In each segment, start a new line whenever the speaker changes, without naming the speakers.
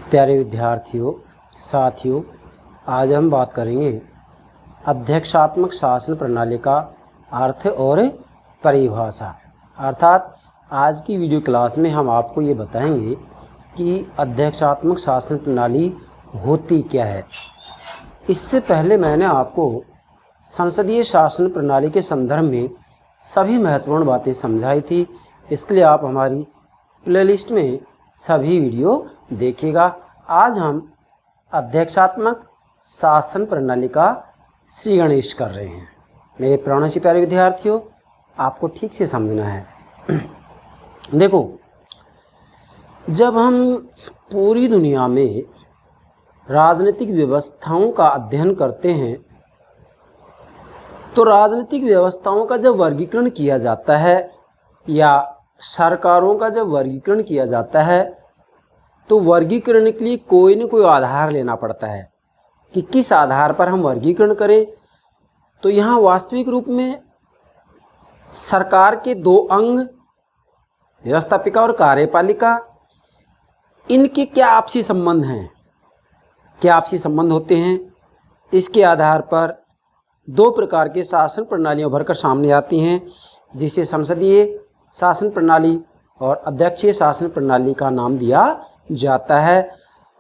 प्यारे विद्यार्थियों, साथियों, आज हम बात करेंगे अध्यक्षात्मक शासन प्रणाली का अर्थ और परिभाषा। अर्थात आज की वीडियो क्लास में हम आपको ये बताएंगे कि अध्यक्षात्मक शासन प्रणाली होती क्या है। इससे पहले मैंने आपको संसदीय शासन प्रणाली के संदर्भ में सभी महत्वपूर्ण बातें समझाई थी। इसके लिए आप हमारी प्लेलिस्ट में सभी वीडियो देखिएगा। आज हम अध्यक्षात्मक शासन प्रणाली का श्री गणेश कर रहे हैं। मेरे प्राणों से प्यारे विद्यार्थियों, आपको ठीक से समझना है। देखो, जब हम पूरी दुनिया में राजनीतिक व्यवस्थाओं का अध्ययन करते हैं तो राजनीतिक व्यवस्थाओं का जब वर्गीकरण किया जाता है या सरकारों का जब वर्गीकरण किया जाता है तो वर्गीकरण के लिए कोई न कोई आधार लेना पड़ता है कि किस आधार पर हम वर्गीकरण करें। तो यहाँ वास्तविक रूप में सरकार के दो अंग, व्यवस्थापिका और कार्यपालिका, इनके क्या आपसी संबंध हैं, क्या आपसी संबंध होते हैं, इसके आधार पर दो प्रकार के शासन प्रणालियाँ उभरकर सामने आती हैं, जिसे संसदीय शासन प्रणाली और अध्यक्षीय शासन प्रणाली का नाम दिया जाता है।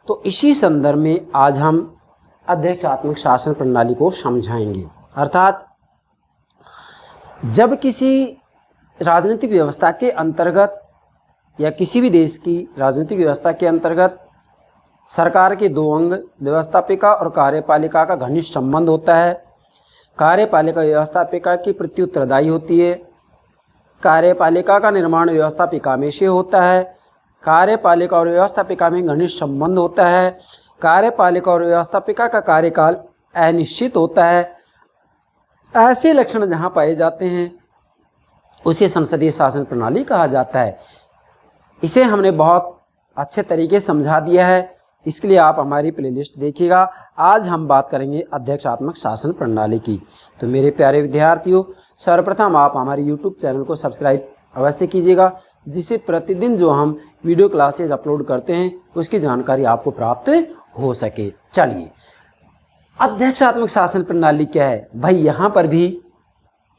तो इसी संदर्भ में आज हम अध्यक्षात्मक शासन प्रणाली को समझाएंगे। अर्थात जब किसी राजनीतिक व्यवस्था के अंतर्गत या किसी भी देश की राजनीतिक व्यवस्था के अंतर्गत सरकार के दो अंग, व्यवस्थापिका और कार्यपालिका का घनिष्ठ संबंध होता है। कार्यपालिका व्यवस्थापिका की प्रति उत्तरदायी होती है। कार्यपालिका का निर्माण व्यवस्थापिका में से होता है। कार्यपालिका और व्यवस्थापिका में घनिष्ठ संबंध होता है। कार्यपालिका और व्यवस्थापिका का कार्यकाल अनिश्चित होता है। ऐसे लक्षण जहाँ पाए जाते हैं उसे संसदीय शासन प्रणाली कहा जाता है। इसे हमने बहुत अच्छे तरीके से समझा दिया है, इसके लिए आप हमारी प्लेलिस्ट देखिएगा। आज हम बात करेंगे अध्यक्षात्मक शासन प्रणाली की। तो मेरे प्यारे विद्यार्थियों, सर्वप्रथम आप हमारे YouTube चैनल को सब्सक्राइब अवश्य कीजिएगा, जिससे प्रतिदिन जो हम वीडियो क्लासेज अपलोड करते हैं उसकी जानकारी आपको प्राप्त हो सके। चलिए, अध्यक्षात्मक शासन प्रणाली क्या है भाई। यहाँ पर भी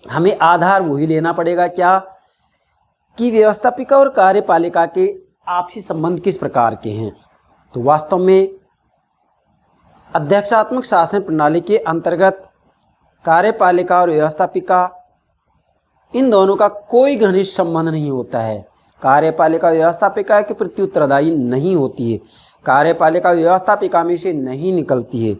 हमें आधार वही लेना पड़ेगा क्या कि व्यवस्थापिका और कार्यपालिका के आपसी संबंध किस प्रकार के हैं। तो वास्तव में अध्यक्षात्मक शासन प्रणाली के अंतर्गत कार्यपालिका और व्यवस्थापिका, इन दोनों का कोई घनिष्ठ संबंध नहीं होता है। कार्यपालिका व्यवस्थापिका के प्रति उत्तरदायी नहीं होती है। कार्यपालिका व्यवस्थापिका में से नहीं निकलती है।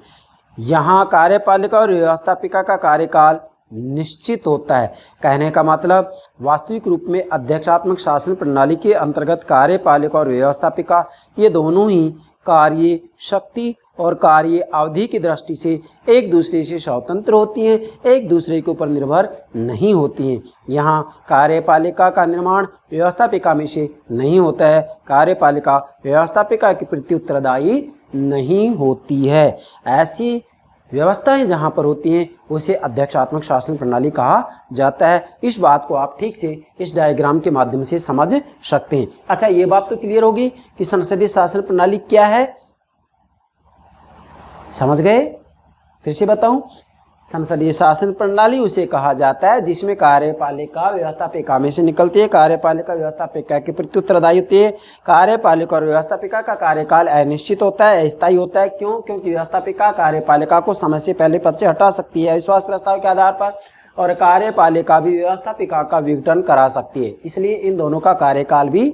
यहाँ कार्यपालिका और व्यवस्थापिका का कार्यकाल निश्चित होता है। कहने का मतलब वास्तविक रूप में अध्यक्षात्मक शासन प्रणाली के अंतर्गत कार्यपालिका और व्यवस्थापिका ये दोनों ही कार्य शक्ति और कार्य अवधि की दृष्टि से एक दूसरे से स्वतंत्र होती हैं, एक दूसरे के ऊपर निर्भर नहीं होती हैं। यहाँ कार्यपालिका का निर्माण व्यवस्थापिका में से नहीं होता है। कार्यपालिका व्यवस्थापिका के प्रति उत्तरदायी नहीं होती है। ऐसी व्यवस्थाएं जहां पर होती हैं उसे अध्यक्षात्मक शासन प्रणाली कहा जाता है। इस बात को आप ठीक से इस डायग्राम के माध्यम से समझ सकते हैं। अच्छा, ये बात तो क्लियर होगी कि संसदीय शासन प्रणाली क्या है। समझ गए? फिर से बताऊं, संसदीय शासन प्रणाली उसे कहा जाता है जिसमें कार्यपालिका व्यवस्थापिका में से निकलती है। कार्यपालिका व्यवस्थापिका के प्रति उत्तरदायी होती है। कार्यपालिका और व्यवस्थापिका का कार्यकाल अनिश्चित होता है, अस्थायी होता है। क्यों? क्योंकि व्यवस्थापिका कार्यपालिका को समय से पहले पद से हटा सकती है अविश्वास प्रस्ताव के आधार पर, और कार्यपालिका भी व्यवस्थापिका का विघटन करा सकती है। इसलिए इन दोनों का कार्यकाल भी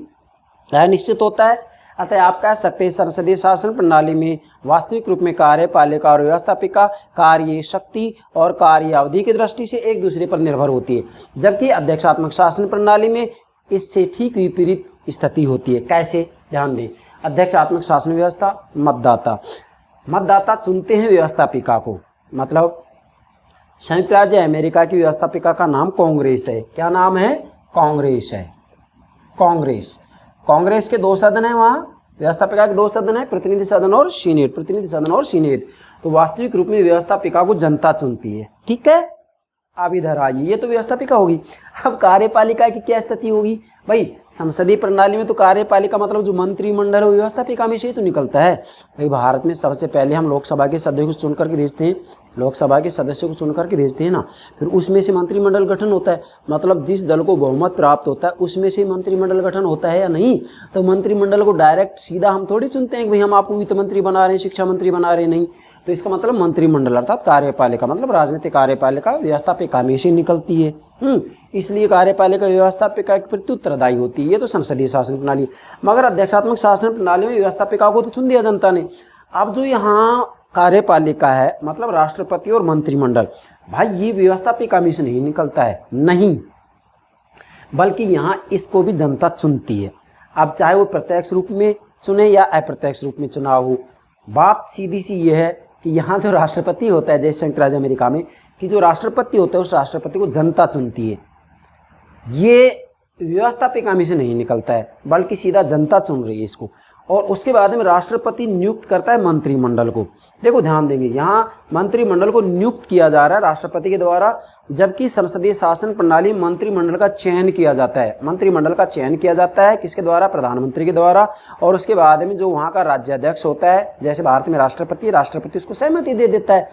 अनिश्चित होता है। अतः आप कह सकते हैं संसदीय शासन प्रणाली में वास्तविक रूप में कार्यपालिका और व्यवस्थापिका कार्य शक्ति और कार्य अवधि की दृष्टि से एक दूसरे पर निर्भर होती है, जबकि अध्यक्षात्मक शासन प्रणाली में इससे ठीक विपरीत स्थिति होती है। कैसे? ध्यान दें। अध्यक्षात्मक शासन व्यवस्था, मतदाता चुनते हैं व्यवस्थापिका को। मतलब संयुक्त राज्य अमेरिका की व्यवस्थापिका का नाम कांग्रेस है। क्या नाम है? कांग्रेस है। कांग्रेस के दो सदन हैं, वहाँ व्यवस्थापिका के दो सदन है, प्रतिनिधि सदन और सीनेट। तो वास्तविक रूप में व्यवस्थापिका को जनता चुनती है। ठीक है, आप इधर आइए, ये तो व्यवस्थापिका होगी। अब कार्यपालिका की क्या स्थिति होगी भाई? संसदीय प्रणाली में तो कार्यपालिका मतलब जो मंत्रिमंडल है वो व्यवस्थापिका में से ही तो निकलता है भाई। भारत में सबसे पहले हम लोकसभा के सदस्यों को चुन करके भेजते हैं, लोकसभा के सदस्यों को चुन करके भेजते हैं ना, फिर उसमें से मंत्रिमंडल गठन होता है। मतलब जिस दल को बहुमत प्राप्त होता है उसमें से मंत्रिमंडल गठन होता है या नहीं? तो मंत्रिमंडल को डायरेक्ट सीधा हम थोड़ी चुनते हैं कि भाई हम आपको वित्त मंत्री बना रहे हैं, शिक्षा मंत्री बना रहे हैं, नहीं। तो इसका मतलब मंत्रिमंडल अर्थात कार्यपालिका मतलब राजनीतिक कार्यपालिका व्यवस्थापिका में से निकलती है। इसलिए कार्यपालिका व्यवस्थापिका के प्रति उत्तरदायी होती है। ये तो संसदीय शासन प्रणाली। मगर अध्यक्षात्मक शासन प्रणाली में व्यवस्थापिका को तो चुन दिया जनता ने। अब जो यहाँ कार्यपालिका है मतलब राष्ट्रपति और मंत्रिमंडल, भाई ये व्यवस्थापिका में से नहीं निकलता है, नहीं, बल्कि यहाँ इसको भी जनता चुनती है। अब चाहे वो प्रत्यक्ष रूप में चुने या अप्रत्यक्ष रूप में चुनाव हो, बात सीधी सी ये है कि यहाँ जो राष्ट्रपति होता है, जैसे संयुक्त राज्य अमेरिका में, कि जो राष्ट्रपति होता है उस राष्ट्रपति को जनता चुनती है। ये व्यवस्थापिका में से नहीं निकलता है, बल्कि सीधा जनता चुन रही है इसको। और उसके बाद में राष्ट्रपति नियुक्त करता है मंत्रिमंडल को। देखो ध्यान देंगे, यहाँ मंत्रिमंडल को नियुक्त किया जा रहा है राष्ट्रपति के द्वारा, जबकि संसदीय शासन प्रणाली मंत्रिमंडल का चयन किया जाता है। मंत्रिमंडल का चयन किया जाता है किसके द्वारा? प्रधानमंत्री के द्वारा। और उसके बाद में जो वहाँ का राज्याध्यक्ष होता है, जैसे भारत में राष्ट्रपति उसको सहमति दे देता है।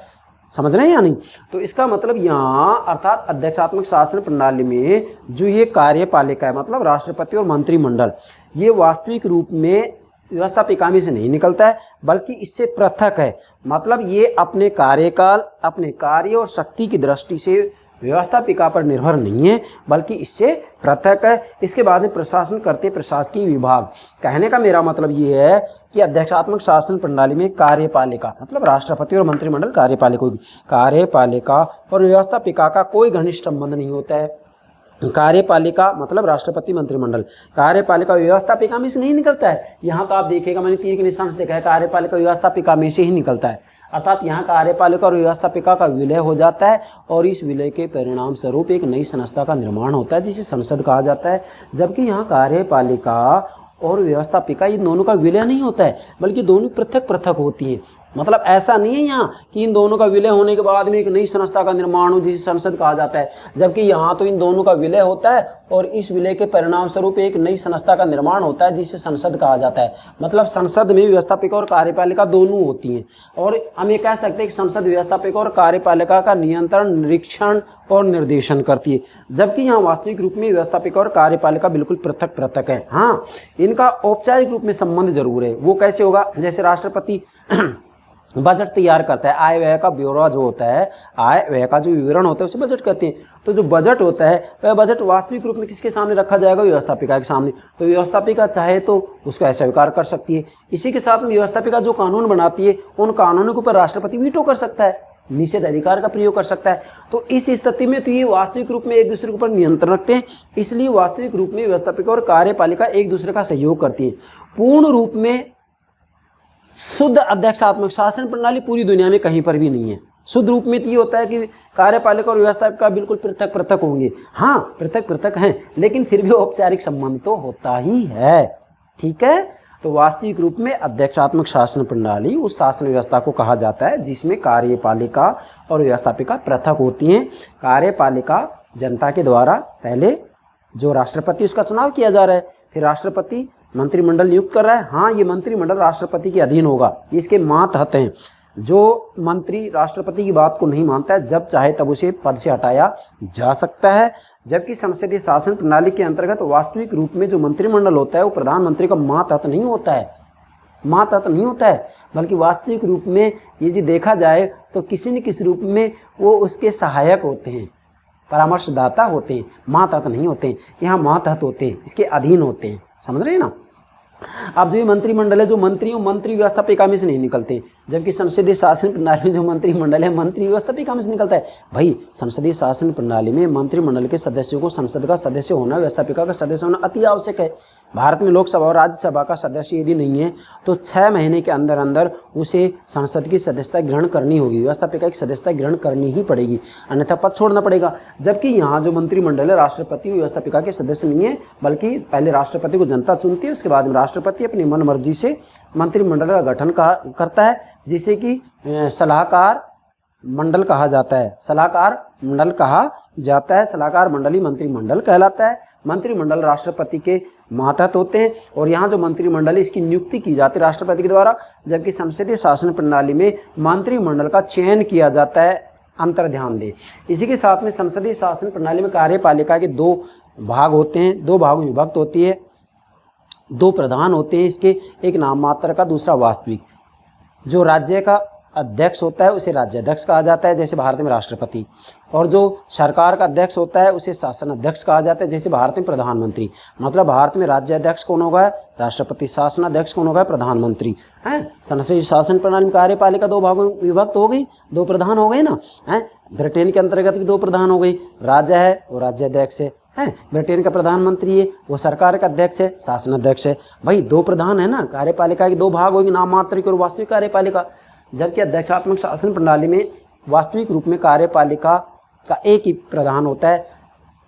समझ रहे हैं या नहीं? तो इसका मतलब यहाँ अर्थात अध्यक्षात्मक शासन प्रणाली में जो ये कार्यपालिका है मतलब राष्ट्रपति और मंत्रिमंडल, ये वास्तविक रूप में व्यवस्थापिका में से नहीं निकलता है, बल्कि इससे पृथक है। मतलब ये अपने कार्यकाल, अपने कार्य और शक्ति की दृष्टि से व्यवस्थापिका पर निर्भर नहीं है, बल्कि इससे पृथक है। इसके बाद में प्रशासन करते प्रशासकीय विभाग। कहने का मेरा मतलब ये है कि अध्यक्षात्मक शासन प्रणाली में कार्यपालिका मतलब राष्ट्रपति और मंत्रिमंडल कार्यपालिका और व्यवस्थापिका का कोई घनिष्ठ संबंध नहीं होता है। कार्यपालिका मतलब राष्ट्रपति मंत्रिमंडल, कार्यपालिका व्यवस्थापिका में से नहीं निकलता है। यहाँ तो आप देखिएगा, मैंने तीर के निशान से देखा है, कार्यपालिका व्यवस्थापिका में से ही निकलता है। अर्थात यहाँ कार्यपालिका और व्यवस्थापिका का विलय हो जाता है और इस विलय के परिणाम स्वरूप एक नई संस्था का निर्माण होता है जिसे संसद कहा जाता है। जबकि यहाँ कार्यपालिका और व्यवस्थापिका ये दोनों का विलय नहीं होता है, बल्कि दोनों पृथक पृथक होती हैं। मतलब ऐसा नहीं है यहाँ कि इन दोनों का विलय होने के बाद में एक नई संस्था का निर्माण हो जिसे संसद कहा जाता है, जबकि यहाँ तो इन दोनों का विलय होता है और इस विलय के परिणाम स्वरूप एक नई संस्था का निर्माण होता है जिसे संसद कहा जाता है। मतलब संसद में व्यवस्थापिका और कार्यपालिका दोनों होती हैं और हम ये कह सकते हैं कि संसद व्यवस्थापिका और कार्यपालिका का नियंत्रण, निरीक्षण और निर्देशन करती है, जबकि यहाँ वास्तविक रूप में व्यवस्थापिका और कार्यपालिका बिल्कुल पृथक पृथक है। हाँ, इनका औपचारिक रूप में संबंध जरूर है। वो कैसे होगा? जैसे राष्ट्रपति बजट तैयार करता है, आय व्यय का ब्यौरा जो होता है, आय व्यय का जो विवरण होता है उसे बजट कहते हैं। तो जो बजट होता है वह बजट वास्तविक रूप में किसके सामने रखा जाएगा? व्यवस्थापिका के सामने। तो व्यवस्थापिका चाहे तो उसका अस्वीकार कर सकती है। इसी के साथ में व्यवस्थापिका जो कानून बनाती है उन कानूनों के ऊपर राष्ट्रपति वीटो कर सकता है, निषेध अधिकार का प्रयोग कर सकता है। तो इस स्थिति में तो ये वास्तविक रूप में एक दूसरे के ऊपर नियंत्रण रखते हैं, इसलिए वास्तविक रूप में व्यवस्थापिका और कार्यपालिका एक दूसरे का सहयोग करती है। पूर्ण रूप में शुद्ध अध्यक्षात्मक शासन प्रणाली पूरी दुनिया में कहीं पर भी नहीं है। शुद्ध रूप में तो ये होता है कि कार्यपालिका और व्यवस्थापिका बिल्कुल पृथक पृथक होंगे। हाँ, पृथक पृथक हैं, लेकिन फिर भी औपचारिक संबंध तो होता ही है। ठीक है, तो वास्तविक रूप में अध्यक्षात्मक शासन प्रणाली उस शासन व्यवस्था को कहा जाता है जिसमें कार्यपालिका और व्यवस्थापिका पृथक होती हैं। कार्यपालिका जनता के द्वारा पहले जो राष्ट्रपति उसका चुनाव किया जा रहा है, फिर राष्ट्रपति मंत्रिमंडल नियुक्त कर रहा है। हाँ, ये मंत्रिमंडल राष्ट्रपति के अधीन होगा, इसके मातहत हैं। जो मंत्री राष्ट्रपति की बात को नहीं मानता है, जब चाहे तब उसे पद से हटाया जा सकता है। जबकि संसदीय शासन प्रणाली के अंतर्गत वास्तविक रूप में जो मंत्रिमंडल होता है वो प्रधानमंत्री का मातहत नहीं होता है, मातहत नहीं होता है, बल्कि वास्तविक रूप में ये जी देखा जाए तो किसी न किसी रूप में वो उसके सहायक होते हैं, परामर्शदाता होते हैं, मातहत नहीं होते हैं। यहाँ मातहत होते हैं, इसके अधीन होते हैं। समझ रहे हैं ना? अब जो ये मंत्रिमंडल है, जो मंत्री व्यवस्थापिका में से नहीं निकलते, जबकि संसदीय शासन प्रणाली में जो मंत्रिमंडल है मंत्री व्यवस्थापिका में से निकलता है। भाई, संसदीय शासन प्रणाली में मंत्रिमंडल के सदस्यों को संसद का सदस्य होना, व्यवस्थापिका का सदस्य होना अति आवश्यक है। भारत में लोकसभा और राज्यसभा का सदस्य यदि नहीं है तो 6 महीने के अंदर अंदर उसे संसद की सदस्यता ग्रहण करनी होगी, व्यवस्थापिका की सदस्यता ग्रहण करनी ही पड़ेगी, अन्यथा पद छोड़ना पड़ेगा। जबकि यहाँ जो मंत्रिमंडल है राष्ट्रपति व्यवस्थापिका के सदस्य नहीं है, बल्कि पहले राष्ट्रपति को जनता चुनती है, उसके बाद राष्ट्रपति अपनी मन मर्जी से मंत्रिमंडल का गठन करता है, जिसे कि सलाहकार मंडल कहा जाता है, सलाहकार मंडल कहा जाता है। सलाहकार मंडली मंत्रिमंडल कहलाता है। मंत्रिमंडल राष्ट्रपति के मातहत होते हैं और यहाँ जो मंत्रिमंडल है इसकी नियुक्ति की जाती है राष्ट्रपति के द्वारा, जबकि संसदीय शासन प्रणाली में मंत्रिमंडल का चयन किया जाता है। अंतर ध्यान दें। इसी के साथ में संसदीय शासन प्रणाली में कार्यपालिका के दो भाग होते हैं, दो भागों में विभक्त होती है। दो प्रधान होते हैं इसके, एक नाम मात्र का, दूसरा वास्तविक। जो राज्य का अध्यक्ष होता है उसे राज्याध्यक्ष कहा जाता है, जैसे भारत में राष्ट्रपति, और जो सरकार का अध्यक्ष होता है उसे शासन अध्यक्ष कहा जाता है, जैसे भारत में प्रधानमंत्री। मतलब भारत में राज्याध्यक्ष कौन होगा? राष्ट्रपति। शासन अध्यक्ष कौन होगा? प्रधानमंत्री। हैं, संसदीय शासन प्रणाली में कार्यपालिका दो भागों में विभक्त हो गई, दो प्रधान हो गए ना। हैं, ब्रिटेन के अंतर्गत भी दो प्रधान हो गई, राजा है वो राज्याध्यक्ष है, ब्रिटेन का प्रधानमंत्री है वो सरकार का अध्यक्ष है, शासन अध्यक्ष है। भाई दो प्रधान है ना, कार्यपालिका के दो भाग होगी, नाम मात्र की और वास्तविक कार्यपालिका। जबकि अध्यक्षात्मक शासन प्रणाली में वास्तविक रूप में कार्यपालिका का एक ही प्रधान होता है,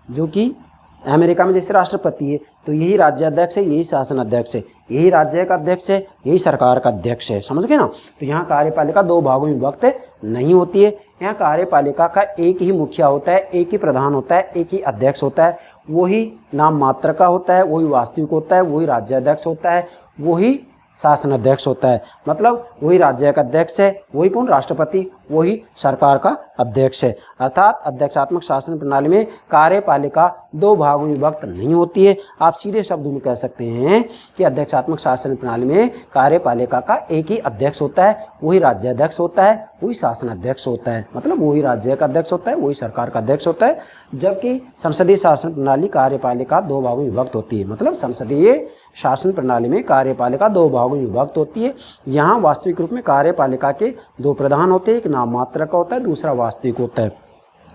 जो कि अमेरिका में जैसे राष्ट्रपति है तो यही राज्याध्यक्ष है, यही शासन अध्यक्ष है, यही राज्य का अध्यक्ष है, यही सरकार का अध्यक्ष है। समझ गए ना। तो यहाँ कार्यपालिका दो भागों में विभक्त नहीं होती है। यहाँ कार्यपालिका का एक ही मुखिया होता है, एक ही प्रधान होता है, एक ही अध्यक्ष होता है। वही नाम मात्र का होता है, वही वास्तविक होता है, वही राज्याध्यक्ष होता है, वही शासन अध्यक्ष होता है। मतलब वही राज्य का अध्यक्ष है, वही कौन? राष्ट्रपति, वही सरकार का अध्यक्ष है। अर्थात अध्यक्षात्मक शासन प्रणाली में कार्यपालिका दो भागों में विभक्त नहीं होती है। आप सीधे शब्दों में कह सकते हैं कि अध्यक्षात्मक शासन प्रणाली में कार्यपालिका का एक ही अध्यक्ष होता है, वही राज्याध्यक्ष होता है, वही शासन अध्यक्ष होता है। मतलब वही राज्य का अध्यक्ष होता है, वही सरकार का अध्यक्ष होता है। जबकि संसदीय शासन प्रणाली कार्यपालिका दो भागों में विभक्त होती है। मतलब संसदीय शासन प्रणाली में कार्यपालिका दो भागों में विभक्त होती है। यहाँ वास्तविक रूप में कार्यपालिका के दो प्रधान होते हैं, एक नाम मात्र का होता है, दूसरा वास्तविक होता है।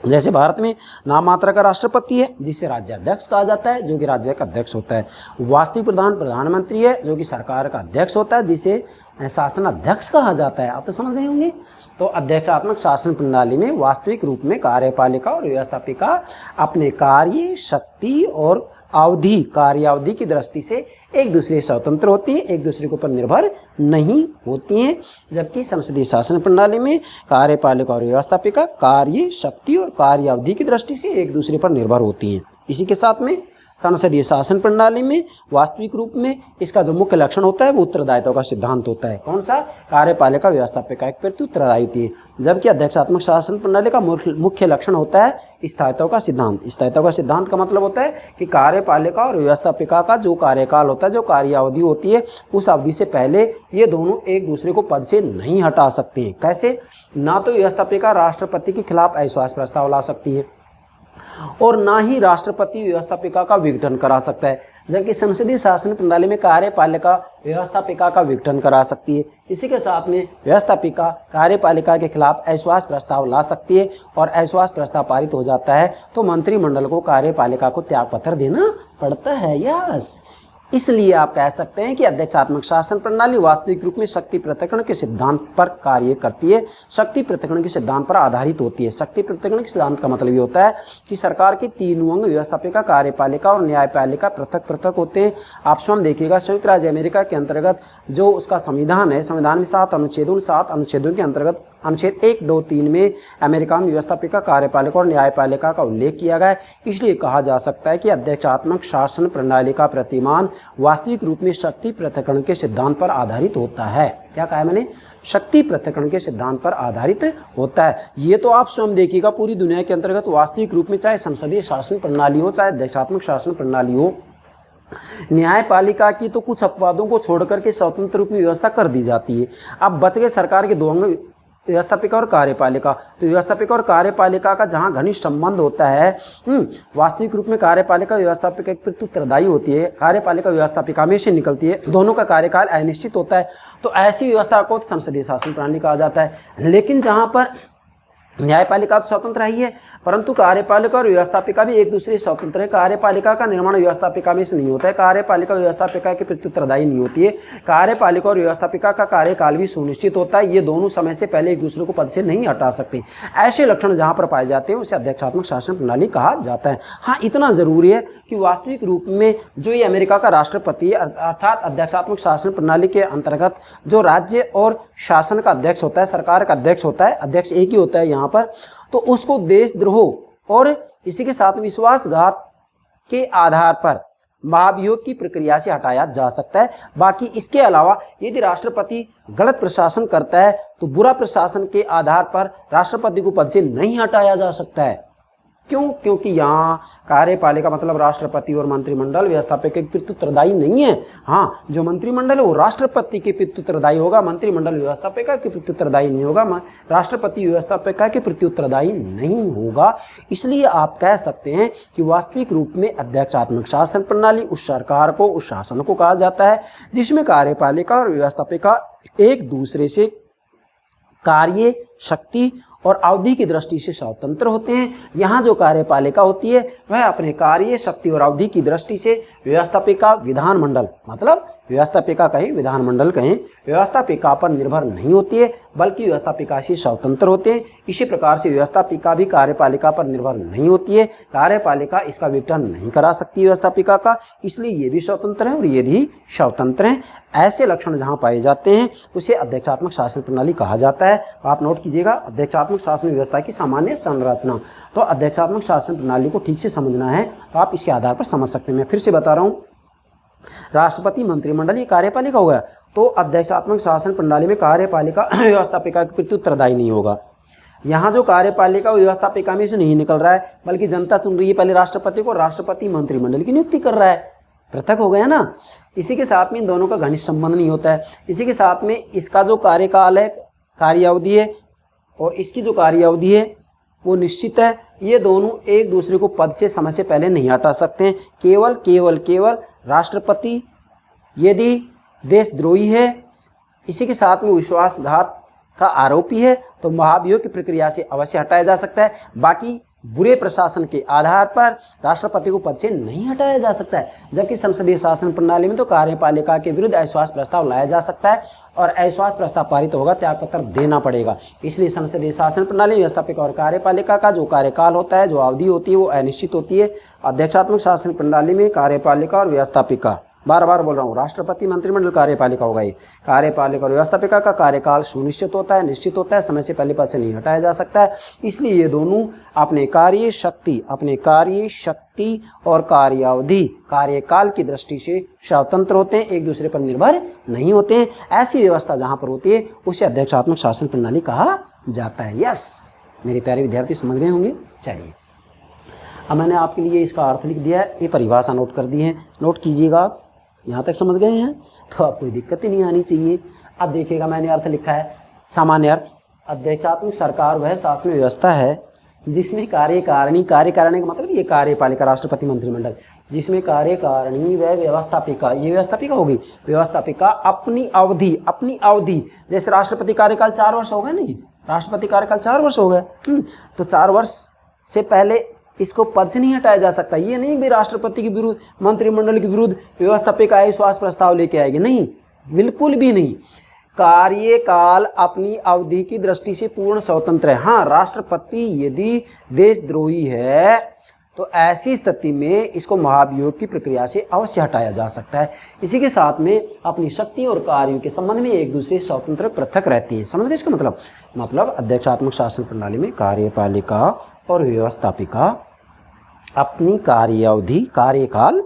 जैसे भारत में नाम मात्र का राष्ट्रपति है जिसे राज्याध्यक्ष कहा जाता है, जो कि राज्य का अध्यक्ष होता है। वास्तविक प्रधान प्रधानमंत्री है जो कि सरकार का अध्यक्ष होता है, जिसे शासन अध्यक्ष कहा जाता है। आप तो समझ गए होंगे। तो अध्यक्षात्मक शासन प्रणाली में वास्तविक रूप में कार्यपालिका और व्यवस्थापिका अपने कार्य, शक्ति और अवधि, कार्यावधि की दृष्टि से एक दूसरे से स्वतंत्र होती है, एक दूसरे के ऊपर निर्भर नहीं होती हैं। जबकि संसदीय शासन प्रणाली में कार्यपालिका और व्यवस्थापिका कार्य, शक्ति और कार्यावधि की दृष्टि से एक दूसरे पर निर्भर होती हैं। इसी के साथ में संसदीय शासन प्रणाली में वास्तविक रूप में इसका जो मुख्य लक्षण होता है वो उत्तरदायित्व का सिद्धांत होता है। कौन सा? कार्यपालिका व्यवस्थापिका के प्रति उत्तरदायी होती है। जबकि अध्यक्षात्मक शासन प्रणाली का मुख्य लक्षण होता है स्थायित्व का सिद्धांत। स्थायित्व का सिद्धांत का मतलब होता है कि कार्यपालिका और व्यवस्थापिका का जो कार्यकाल होता है, जो कार्यावधि होती है, उस अवधि से पहले ये दोनों एक दूसरे को पद से नहीं हटा सकते। कैसे? ना तो व्यवस्थापिका राष्ट्रपति के खिलाफ अविश्वास प्रस्ताव ला सकती है और ना ही राष्ट्रपति व्यवस्थापिका का विघटन करा सकता है। जबकि संसदीय शासन प्रणाली में कार्यपालिका व्यवस्थापिका का विघटन करा सकती है। इसी के साथ में व्यवस्थापिका कार्यपालिका के खिलाफ अविश्वास प्रस्ताव ला सकती है और अविश्वास प्रस्ताव पारित हो जाता है तो मंत्रिमंडल को कार्यपालिका को त्यागपत्र देना पड़ता है। यस, इसलिए आप कह सकते हैं कि अध्यक्षात्मक शासन प्रणाली वास्तविक रूप में शक्ति पृथक्करण के सिद्धांत पर कार्य करती है, शक्ति पृथक्करण के सिद्धांत पर आधारित होती है। शक्ति पृथक्करण के सिद्धांत का मतलब ये होता है कि सरकार के तीनों अंग व्यवस्थापिका, कार्यपालिका और न्यायपालिका पृथक पृथक होते हैं। आप स्वयं देखिएगा, संयुक्त राज्य अमेरिका के अंतर्गत जो उसका संविधान है, संविधान में 7 अनुच्छेदों, 7 अनुच्छेदों के अंतर्गत अनुच्छेद 1, 2, 3 में अमेरिका में व्यवस्थापिका, कार्यपालिका और न्यायपालिका का उल्लेख किया गया है। इसलिए कहा जा सकता है कि अध्यक्षात्मक शासन प्रणाली का प्रतिमान वास्तविक रूप में शक्ति पृथक्करण के सिद्धांत पर आधारित होता है। क्या कहा है मैंने? शक्ति पृथक्करण के सिद्धांत पर आधारित होता है। ये तो आप स्वयं देखिएगा, पूरी दुनिया के अंतर्गत वास्तविक रूप में चाहे संसदीय शासन प्रणाली हो, चाहे अध्यक्षात्मक शासन प्रणाली हो, न्यायपालिका की तो कुछ अपवादों को छोड़कर के स्वतंत्र रूप में व्यवस्था कर दी जाती है। अब बच गए सरकार के दो अंग, व्यवस्थापिका और कार्यपालिका। तो व्यवस्थापिका और कार्यपालिका का जहां घनिष्ठ संबंध होता है, वास्तविक रूप में कार्यपालिका व्यवस्थापिका के प्रति उत्तरदायी होती है, कार्यपालिका व्यवस्थापिका में से निकलती है, दोनों का कार्यकाल अनिश्चित होता है। तो ऐसी व्यवस्था को संसदीय शासन प्रणाली कहा जाता है। लेकिन जहां पर न्यायपालिका तो स्वतंत्र ही है, परंतु कार्यपालिका और व्यवस्थापिका भी एक दूसरे से स्वतंत्र है। कार्यपालिका का निर्माण व्यवस्थापिका में से नहीं होता है, कार्यपालिका व्यवस्थापिका के प्रति उत्तरदायी नहीं होती है। कार्यपालिका और व्यवस्थापिका का कार्यकाल भी सुनिश्चित होता है, ये दोनों समय से पहले एक दूसरे को पद से नहीं हटा सकते। ऐसे लक्षण जहाँ पर पाए जाते हैं उसे अध्यक्षात्मक शासन प्रणाली कहा जाता है। हाँ, इतना जरूरी है कि वास्तविक रूप में जो ये अमेरिका का राष्ट्रपति अर्थात अध्यक्षात्मक शासन प्रणाली के अंतर्गत जो राज्य और शासन का अध्यक्ष होता है, सरकार का अध्यक्ष होता है, अध्यक्ष एक ही होता है यहाँ पर, तो उसको देशद्रोह और इसी के साथ विश्वासघात के आधार पर महाभियोग की प्रक्रिया से हटाया जा सकता है। बाकी इसके अलावा यदि राष्ट्रपति गलत प्रशासन करता है तो बुरा प्रशासन के आधार पर राष्ट्रपति को पद से नहीं हटाया जा सकता है। क्यों? क्योंकि यहाँ कार्यपालिका मतलब राष्ट्रपति और मंत्रिमंडल व्यवस्थापिका के प्रति उत्तरदायी नहीं है। हाँ, जो मंत्रिमंडल है वो राष्ट्रपति के प्रति उत्तरदायी होगा, मंत्रिमंडल व्यवस्थापिका के प्रति उत्तरदायी नहीं होगा, राष्ट्रपति व्यवस्थापिका के प्रति उत्तरदायी नहीं होगा। इसलिए आप कह सकते हैं कि वास्तविक रूप में अध्यक्षात्मक शासन प्रणाली उस सरकार को, उस शासन को कहा जाता है जिसमें कार्यपालिका और व्यवस्थापिका एक दूसरे से कार्य, शक्ति और अवधि की दृष्टि से स्वतंत्र होते हैं। यहाँ जो कार्यपालिका होती है वह अपने कार्य, शक्ति और अवधि की दृष्टि से व्यवस्थापिका, विधानमंडल मतलब व्यवस्थापिका कहें, विधानमंडल कहें, व्यवस्थापिका पर निर्भर नहीं होती है बल्कि व्यवस्थापिका से स्वतंत्र होते हैं। इसी प्रकार से व्यवस्थापिका भी कार्यपालिका पर निर्भर नहीं होती है, कार्यपालिका इसका विघटन नहीं करा सकती व्यवस्थापिका का, इसलिए ये भी स्वतंत्र है और ये भी स्वतंत्र हैं। ऐसे लक्षण जहाँ पाए जाते हैं उसे अध्यक्षात्मक शासन प्रणाली कहा जाता है। आप नोट कीजिएगा, अध्यक्षात्मक शासन व्यवस्था की सामान्य संरचना। तो अध्यक्षात्मक शासन प्रणाली को ठीक से समझना है तो आप इसके आधार पर समझ सकते हैं। मैं फिर से बता रहा हूँ, राष्ट्रपति, मंत्रिमंडल ये कार्यपालिका हो गया, तो अध्यक्षात्मक शासन प्रणाली में कार्यपालिका व्यवस्थापिका के प्रति उत्तरदायी नहीं होगा। यहाँ जो कार्यपालिका व्यवस्थापिका में से नहीं निकल रहा है बल्कि जनता चुन रही है पहले राष्ट्रपति को, राष्ट्रपति मंत्रिमंडल की नियुक्ति कर रहा है, पृथक हो गया ना। इसी के साथ में इन दोनों का घनिष्ठ संबंध नहीं होता है। इसी के साथ में इसका जो कार्यकाल है, कार्य अवधि है, और इसकी जो कार्य अवधि है वो निश्चित है। ये दोनों एक दूसरे को पद से समय से पहले नहीं हटा सकते हैं। केवल राष्ट्रपति यदि देशद्रोही है, इसी के साथ में विश्वासघात का आरोपी है तो महाभियोग की प्रक्रिया से अवश्य हटाया जा सकता है। बाकी बुरे प्रशासन के आधार पर राष्ट्रपति को पद से नहीं हटाया जा सकता है। जबकि संसदीय शासन प्रणाली में तो कार्यपालिका के विरुद्ध अविश्वास प्रस्ताव लाया जा सकता है और अविश्वास प्रस्ताव पारित होगा, त्यागपत्र देना पड़ेगा। इसलिए संसदीय शासन प्रणाली व्यवस्थापिका और कार्यपालिका का जो कार्यकाल होता है, जो अवधि होती है वो अनिश्चित होती है। अध्यक्षात्मक शासन प्रणाली में कार्यपालिका और व्यवस्थापिका, बार बार बोल रहा हूँ, राष्ट्रपति, मंत्रिमंडल, कार्यपालिका होगा। ये कार्यपालिका और व्यवस्थापिका का कार्यकाल सुनिश्चित होता है, निश्चित होता है, समय से पहले पद से नहीं हटाया जा सकता है। इसलिए ये दोनों अपने कार्य शक्ति और कार्यावधि, कार्यकाल की दृष्टि से स्वतंत्र होते हैं, एक दूसरे पर निर्भर नहीं होते हैं। ऐसी व्यवस्था जहाँ पर होती है उसे अध्यक्षात्मक शासन प्रणाली कहा जाता है। यस, मेरे प्यारे विद्यार्थी समझ गए होंगे। चलिए, अब मैंने आपके लिए इसका अर्थ लिख दिया है, ये परिभाषा नोट कर दी है, नोट कीजिएगा। यहाँ तक समझ गए हैं तो अब कोई दिक्कत ही नहीं आनी चाहिए। अब देखिएगा, मैंने अर्थ लिखा है सामान्य अर्थ, अध्यक्षात्मक सरकार वह शासन व्यवस्था है जिसमें कार्यकारिणी का मतलब ये कार्यपालिका, राष्ट्रपति, मंत्रिमंडल, जिसमें कार्यकारिणी व व्यवस्थापिका, ये व्यवस्थापिका होगी, व्यवस्थापिका अपनी अवधि, जैसे राष्ट्रपति कार्यकाल 4 वर्ष हो गए, नहीं, राष्ट्रपति कार्यकाल 4 वर्ष हो गए, तो 4 वर्ष से पहले इसको पद से नहीं हटाया जा सकता। ये नहीं भी राष्ट्रपति के विरुद्ध, मंत्रिमंडल के विरुद्ध व्यवस्थापिका अविश्वास प्रस्ताव लेके आएगी, नहीं, बिल्कुल भी नहीं। कार्यकाल अपनी अवधि की दृष्टि से पूर्ण स्वतंत्र है। हाँ, राष्ट्रपति यदि देशद्रोही है तो ऐसी स्थिति में इसको महाभियोग की प्रक्रिया से अवश्य हटाया जा सकता है। इसी के साथ में अपनी शक्ति और कार्यों के संबंध में एक दूसरे से स्वतंत्र, पृथक रहती है। समझ गए इसका मतलब अध्यक्षात्मक शासन प्रणाली में कार्यपालिका और व्यवस्थापिका अपनी कार्यावधि, कार्यकाल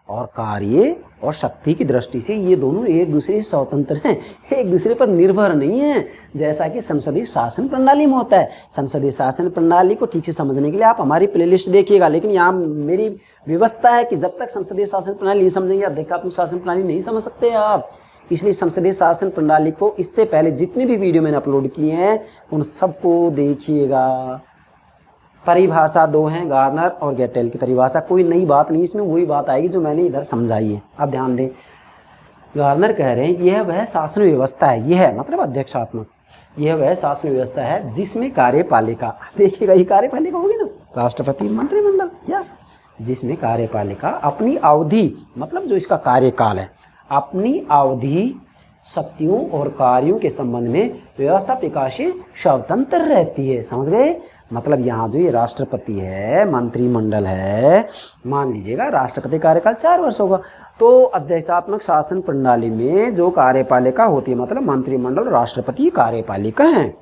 और कार्य और शक्ति की दृष्टि से ये दोनों एक दूसरे से स्वतंत्र हैं, एक दूसरे पर निर्भर नहीं हैं, जैसा कि संसदीय शासन प्रणाली में होता है। संसदीय शासन प्रणाली को ठीक से समझने के लिए आप हमारी प्लेलिस्ट देखिएगा, लेकिन यहाँ मेरी व्यवस्था है कि जब तक संसदीय शासन प्रणाली नहीं समझेंगे अध्यक्षात्मक शासन प्रणाली नहीं समझ सकते आप। इसलिए संसदीय शासन प्रणाली को इससे पहले जितने भी वीडियो मैंने अपलोड किए हैं उन सबको देखिएगा। परिभाषा 2 हैं, गार्नर और गेटेल की परिभाषा, कोई नई बात नहीं, इसमें वही बात आएगी जो मैंने इधर समझाई है। अब ध्यान दें, गार्नर कह रहे हैं कि यह वह शासन व्यवस्था है, यह मतलब अध्यक्षात्मक, यह वह शासन व्यवस्था है जिसमें कार्यपालिका, देखिएगा ये कार्यपालिका होगी ना, राष्ट्रपति मंत्रिमंडल, यस, जिसमें कार्यपालिका अपनी अवधि, मतलब जो इसका कार्यकाल है, अपनी अवधि, शक्तियों और कार्यों के संबंध में व्यवस्थापिका से स्वतंत्र रहती है। समझ गए? मतलब यहाँ जो ये राष्ट्रपति है, मंत्रिमंडल है, मान लीजिएगा राष्ट्रपति कार्यकाल 4 वर्ष होगा, तो अध्यक्षात्मक शासन प्रणाली में जो कार्यपालिका होती है, मतलब मंत्रिमंडल, राष्ट्रपति कार्यपालिका है।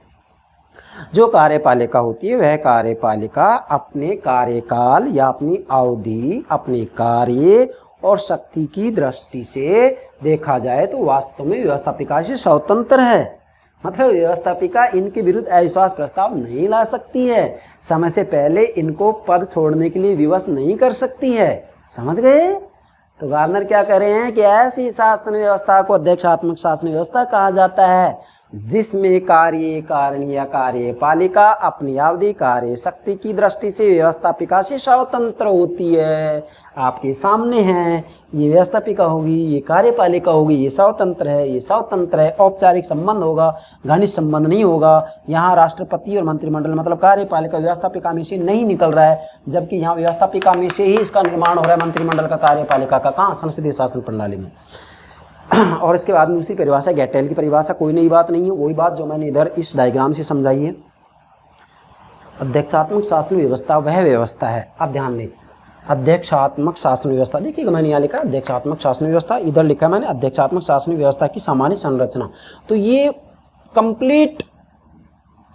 जो कार्यपालिका होती है वह कार्यपालिका अपने कार्यकाल या अपनी अवधि, अपने कार्य और शक्ति की दृष्टि से देखा जाए तो वास्तव में व्यवस्थापिका से स्वतंत्र है। मतलब व्यवस्थापिका इनके विरुद्ध अविश्वास प्रस्ताव नहीं ला सकती है, समय से पहले इनको पद छोड़ने के लिए विवश नहीं कर सकती है। समझ गए? तो गार्नर क्या कह रहे हैं कि ऐसी शासन व्यवस्था को अध्यक्षात्मक शासन व्यवस्था कहा जाता है जिसमें कार्य कारण या कार्यपालिका अपनी अवधि, कार्य शक्ति की दृष्टि से व्यवस्थापिका से स्वतंत्र होती है। आपके सामने है, ये व्यवस्थापिका होगी, ये कार्यपालिका होगी, ये स्वतंत्र है, ये स्वतंत्र है। औपचारिक संबंध होगा, घनिष्ठ संबंध नहीं होगा। यहाँ राष्ट्रपति और मंत्रिमंडल मतलब कार्यपालिका व्यवस्थापिका में से नहीं निकल रहा है, जबकि यहाँ व्यवस्थापिका में से ही इसका निर्माण हो रहा है, मंत्रिमंडल का, कार्यपालिका का। कहाँ? संसदीय शासन प्रणाली में। और इसके बाद में दूसरी परिभाषा, गैटेल की परिभाषा, कोई नई बात नहीं है, वही बात जो मैंने इधर इस डायग्राम से समझाई है। अध्यक्षात्मक शासन व्यवस्था वह व्यवस्था है, आप ध्यान दें, अध्यक्षात्मक शासन व्यवस्था, देखिएगा मैंने यहाँ लिखा अध्यक्षात्मक शासन व्यवस्था, इधर लिखा मैंने अध्यक्षात्मक शासन व्यवस्था की सामान्य संरचना। तो ये कंप्लीट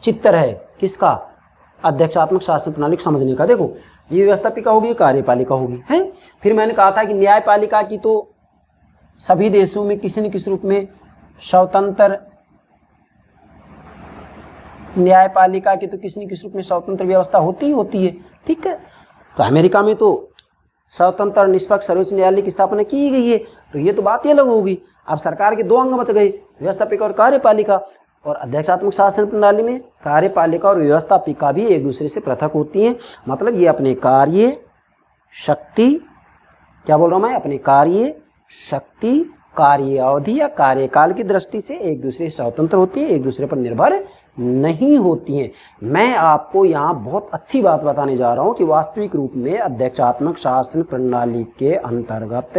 चित्र है किसका? अध्यक्षात्मक शासन प्रणाली को समझने का। देखो, ये व्यवस्थापिका होगी, कार्यपालिका होगी, है। फिर मैंने कहा था कि न्यायपालिका की तो सभी देशों में किसी न किसी रूप में स्वतंत्र, न्यायपालिका की तो किसी न किसी रूप में स्वतंत्र व्यवस्था होती ही होती है, ठीक है। तो अमेरिका में तो स्वतंत्र और निष्पक्ष सर्वोच्च न्यायालय की स्थापना की गई है, तो ये तो बात ही अलग होगी। अब सरकार के 2 अंग बच गए, व्यवस्थापिका और कार्यपालिका। और अध्यक्षात्मक शासन प्रणाली में कार्यपालिका और व्यवस्थापिका भी एक दूसरे से पृथक होती हैं। मतलब ये अपने कार्य शक्ति, क्या बोल रहा हूँ मैं, अपने कार्य शक्ति, कार्य अवधि या कार्यकाल की दृष्टि से एक दूसरे से स्वतंत्र होती है, एक दूसरे पर निर्भर नहीं होती हैं। मैं आपको यहाँ बहुत अच्छी बात बताने जा रहा हूँ कि वास्तविक रूप में अध्यक्षात्मक शासन प्रणाली के अंतर्गत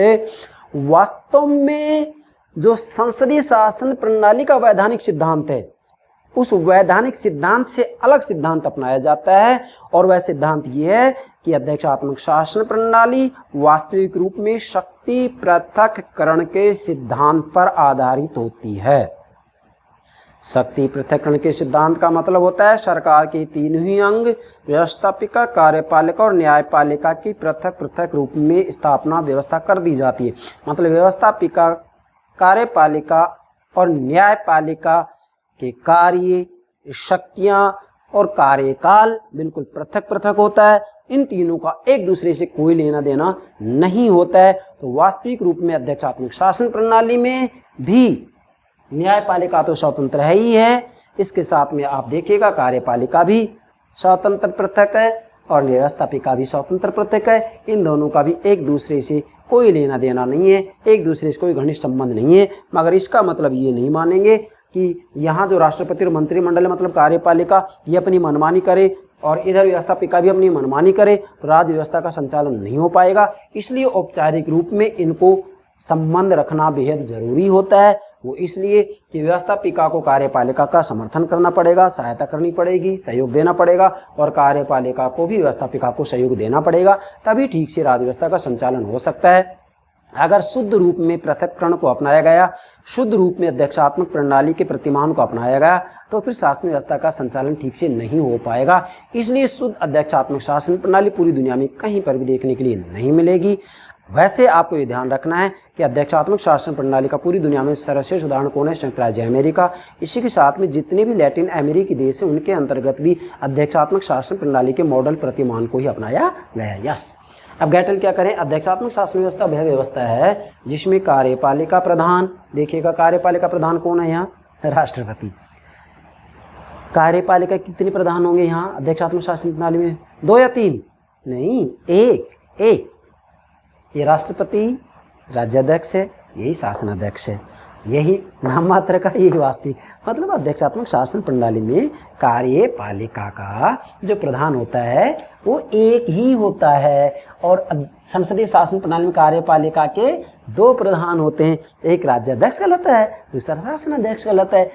वास्तव में जो संसदीय शासन प्रणाली का वैधानिक सिद्धांत है, उस वैधानिक सिद्धांत से अलग सिद्धांत अपनाया जाता है। और वह सिद्धांत ये है कि अध्यक्षात्मक शासन प्रणाली वास्तविक रूप में शक्ति पृथक्करण के सिद्धांत पर आधारित होती है। शक्ति पृथक्करण के सिद्धांत का मतलब होता है सरकार के 3 ही अंग, व्यवस्थापिका, कार्यपालिका और न्यायपालिका की पृथक पृथक रूप में स्थापना व्यवस्था कर दी जाती है। मतलब व्यवस्थापिका, कार्यपालिका और न्यायपालिका के कार्य, शक्तियां और कार्यकाल बिल्कुल पृथक पृथक होता है। इन तीनों का एक दूसरे से कोई लेना देना नहीं होता है। तो वास्तविक रूप में अध्यक्षात्मक शासन प्रणाली में भी न्यायपालिका तो स्वतंत्र है ही है, इसके साथ में आप देखिएगा कार्यपालिका भी स्वतंत्र पृथक है और व्यवस्थापिका भी स्वतंत्र पृथक है। इन दोनों का भी एक दूसरे से कोई लेना देना नहीं है, एक दूसरे से कोई घनिष्ठ संबंध नहीं है। मगर इसका मतलब ये नहीं मानेंगे कि यहाँ जो राष्ट्रपति और मंत्रिमंडल है, मतलब कार्यपालिका, ये अपनी मनमानी करे और इधर व्यवस्थापिका भी अपनी मनमानी करे, तो राज्य व्यवस्था का संचालन नहीं हो पाएगा। इसलिए औपचारिक रूप में इनको संबंध रखना बेहद जरूरी होता है। वो इसलिए कि व्यवस्थापिका को कार्यपालिका का समर्थन करना पड़ेगा, सहायता करनी पड़ेगी, सहयोग देना पड़ेगा, और कार्यपालिका को भी व्यवस्थापिका को सहयोग देना पड़ेगा, तभी ठीक से राज्य व्यवस्था का संचालन हो सकता है। अगर शुद्ध रूप में पृथक्करण को अपनाया गया, शुद्ध रूप में अध्यक्षात्मक प्रणाली के प्रतिमान को अपनाया गया, तो फिर शासन व्यवस्था का संचालन ठीक से नहीं हो पाएगा। इसलिए शुद्ध अध्यक्षात्मक शासन प्रणाली पूरी दुनिया में कहीं पर भी देखने के लिए नहीं मिलेगी। वैसे आपको ये ध्यान रखना है कि अध्यक्षात्मक शासन प्रणाली का पूरी दुनिया में सर्वश्रेष्ठ उदाहरण कौन है? संयुक्त राज्य अमेरिका। इसी के साथ में जितने भी लैटिन अमेरिकी देश हैं, उनके अंतर्गत भी अध्यक्षात्मक शासन प्रणाली के मॉडल प्रतिमान को ही अपनाया गया है। यस। अब गैटल क्या करें? अध्यक्षात्मक शासन व्यवस्था वह व्यवस्था है जिसमें कार्यपालिका प्रधान, देखिएगा कार्यपालिका प्रधान कौन है यहाँ? राष्ट्रपति। कार्यपालिका कितने प्रधान होंगे यहाँ अध्यक्षात्मक शासन प्रणाली में? 2 या 3? नहीं, एक। ये राष्ट्रपति राज्याध्यक्ष है, यही शासनाध्यक्ष है। यही नाम मात्र का, यही वास्तविक मतलब अध्यक्षात्मक शासन प्रणाली में कार्यपालिका का जो प्रधान होता है वो एक ही होता है, और संसदीय शासन प्रणाली में कार्यपालिका के 2 प्रधान होते हैं, एक राज्याध्यक्ष कहलाता है, दूसरा शासन अध्यक्ष कहलाता है।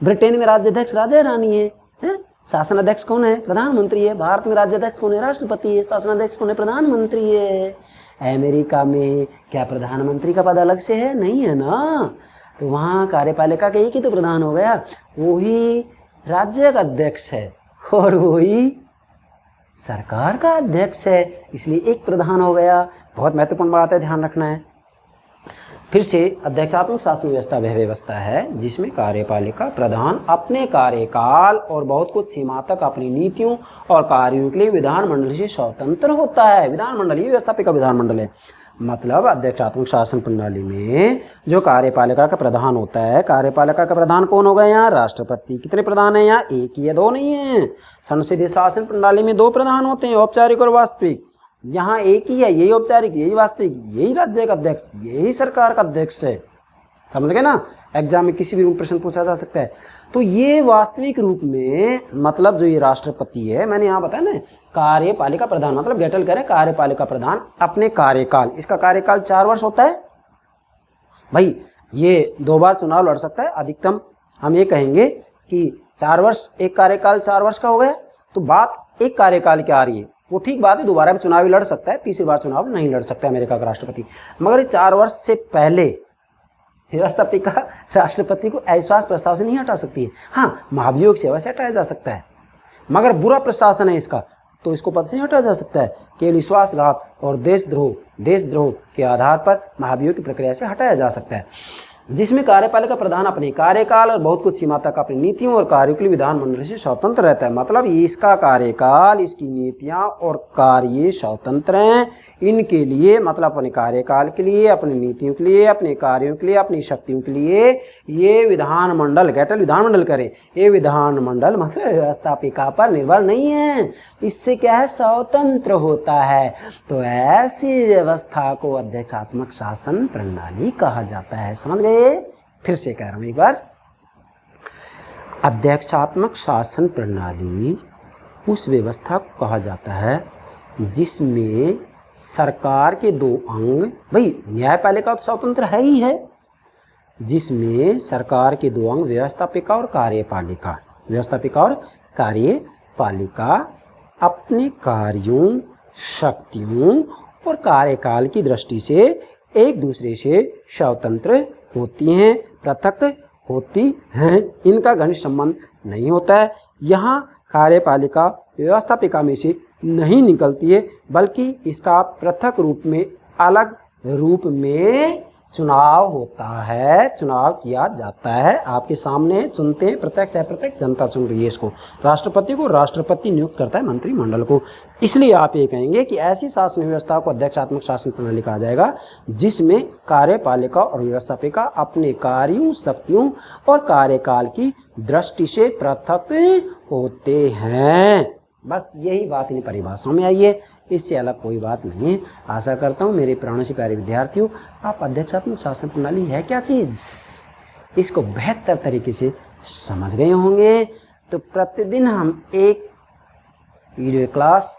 ब्रिटेन में राज्याध्यक्ष राजा रानी है, शासन अध्यक्ष कौन है? प्रधानमंत्री है। भारत में राज्याध्यक्ष कौन है? राष्ट्रपति है। शासन अध्यक्ष कौन है? प्रधानमंत्री है। अमेरिका में क्या प्रधानमंत्री का पद अलग से है? नहीं है ना। तो वहाँ कार्यपालिका के एक ही तो प्रधान हो गया, वही राज्य का अध्यक्ष है और वही सरकार का अध्यक्ष है, इसलिए एक प्रधान हो गया। बहुत महत्वपूर्ण बात है, ध्यान रखना है। फिर से अध्यक्षात्मक शासन व्यवस्था वह व्यवस्था है जिसमें कार्यपालिका प्रधान अपने कार्यकाल और बहुत कुछ सीमा तक अपनी नीतियों और कार्यों के लिए विधानमंडल से स्वतंत्र होता है। विधानमंडल, ये व्यवस्थापिका विधानमंडल है। मतलब अध्यक्षात्मक शासन प्रणाली में जो कार्यपालिका का प्रधान होता है, कार्यपालिका का प्रधान कौन होगा? यहाँ राष्ट्रपति। कितने प्रधान है यहाँ? एक ही है, 2 नहीं है। संसदीय शासन प्रणाली में 2 प्रधान होते हैं, औपचारिक और वास्तविक। यहाँ एक ही है, यही औपचारिक, यही वास्तविक, यही राज्य का अध्यक्ष, यही सरकार का अध्यक्ष है। समझ गए ना? एग्जाम में किसी भी रूप प्रश्न पूछा जा सकता है। तो ये वास्तविक रूप में मतलब जो ये राष्ट्रपति है, मैंने यहाँ बताया ना, कार्यपालिका प्रधान मतलब गेटल करें, कार्यपालिका प्रधान अपने कार्यकाल, इसका कार्यकाल 4 वर्ष होता है भाई। ये 2 बार चुनाव लड़ सकता है अधिकतम। हम ये कहेंगे कि 4 वर्ष, एक कार्यकाल 4 वर्ष का हो गया, तो बात एक कार्यकाल की आ रही है। वो ठीक बात है, दोबारा भी चुनाव लड़ सकता है, तीसरी बार चुनाव नहीं लड़ सकता है अमेरिका का राष्ट्रपति। मगर 4 वर्ष से पहले व्यवस्थापिका राष्ट्रपति को अविश्वास प्रस्ताव से नहीं हटा सकती है। हाँ, महाभियोग सेवा से हटाया जा सकता है, मगर बुरा प्रशासन है इसका तो इसको पद से नहीं हटाया जा सकता है। केवल विश्वासघात और देशद्रोह के आधार पर महाभियोग की प्रक्रिया से हटाया जा सकता है, जिसमें कार्यपालिका प्रधान अपने कार्यकाल और बहुत कुछ सीमा तक अपनी नीतियों और कार्यों के लिए विधानमंडल से स्वतंत्र रहता है। मतलब इसका कार्यकाल, इसकी नीतियां और कार्य स्वतंत्र हैं। इनके लिए मतलब अपने कार्यकाल के लिए, अपनी नीतियों के लिए, अपने कार्यों के लिए, अपनी शक्तियों के लिए ये विधानमंडल, गेटल विधानमंडल करें, ये विधानमंडल मतलब व्यवस्थापिका पर निर्भर नहीं है। इससे क्या है? स्वतंत्र होता है। तो ऐसी व्यवस्था को अध्यक्षात्मक शासन प्रणाली कहा जाता है। समझ गए? फिर से कह रहा हूं एक बार, अध्यक्षात्मक शासन प्रणाली उस व्यवस्था को कहा जाता है जिसमें सरकार के 2 अंग, भाई न्यायपालिका तो स्वतंत्र है ही है, जिसमें सरकार के 2 अंग व्यवस्थापिका और कार्यपालिका, व्यवस्थापिका और कार्यपालिका अपने कार्यों, शक्तियों और कार्यकाल की दृष्टि से एक दूसरे से स्वतंत्र होती हैं, पृथक होती हैं। इनका घनिष्ठ संबंध नहीं होता है। यहाँ कार्यपालिका व्यवस्थापिका में से नहीं निकलती है, बल्कि इसका पृथक रूप में, अलग रूप में चुनाव होता है, चुनाव किया जाता है। आपके सामने चुनते हैं, प्रत्यक्ष अप्रत्यक्ष जनता चुन रही है इसको। राष्ट्रपति को राष्ट्रपति नियुक्त करता है मंत्रिमंडल को। इसलिए आप ये कहेंगे कि ऐसी शासन व्यवस्था को अध्यक्षात्मक शासन प्रणाली कहा जाएगा जिसमें कार्यपालिका और व्यवस्थापिका अपने कार्यों, शक्तियों और कार्यकाल की दृष्टि से पृथक होते हैं। बस यही बात इन परिभाषाओं में आई है, इससे अलग कोई बात नहीं है। आशा करता हूँ मेरे प्राणों से प्यारे विद्यार्थियों, आप अध्यक्षात्मक शासन प्रणाली है क्या चीज़, इसको बेहतर तरीके से समझ गए होंगे। तो प्रतिदिन हम एक वीडियो क्लास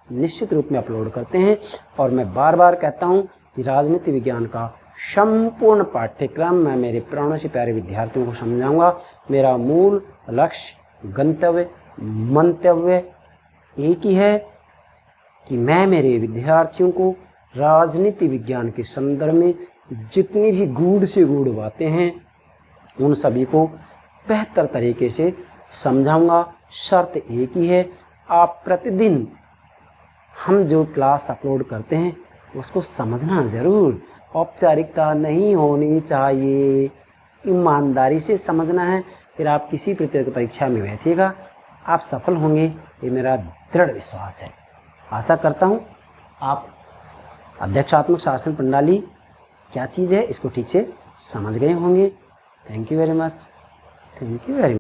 निश्चित रूप में अपलोड करते हैं, और मैं बार बार कहता हूँ कि राजनीति विज्ञान का संपूर्ण पाठ्यक्रम मैं मेरे प्राणों से प्यारे विद्यार्थियों को समझाऊंगा। मेरा मूल लक्ष्य, गंतव्य, मंतव्य एक ही है कि मैं मेरे विद्यार्थियों को राजनीति विज्ञान के संदर्भ में जितनी भी गूढ़ से गूढ़ बातें हैं उन सभी को बेहतर तरीके से समझाऊंगा। शर्त एक ही है, आप प्रतिदिन हम जो क्लास अपलोड करते हैं उसको समझना ज़रूर। औपचारिकता नहीं होनी चाहिए, ईमानदारी से समझना है। फिर आप किसी प्रतियोगिता परीक्षा में बैठिएगा, आप सफल होंगे, ये मेरा दृढ़ विश्वास है। आशा करता हूँ आप अध्यक्षात्मक शासन प्रणाली क्या चीज़ है इसको ठीक से समझ गए होंगे। Thank you very much. Thank you very much.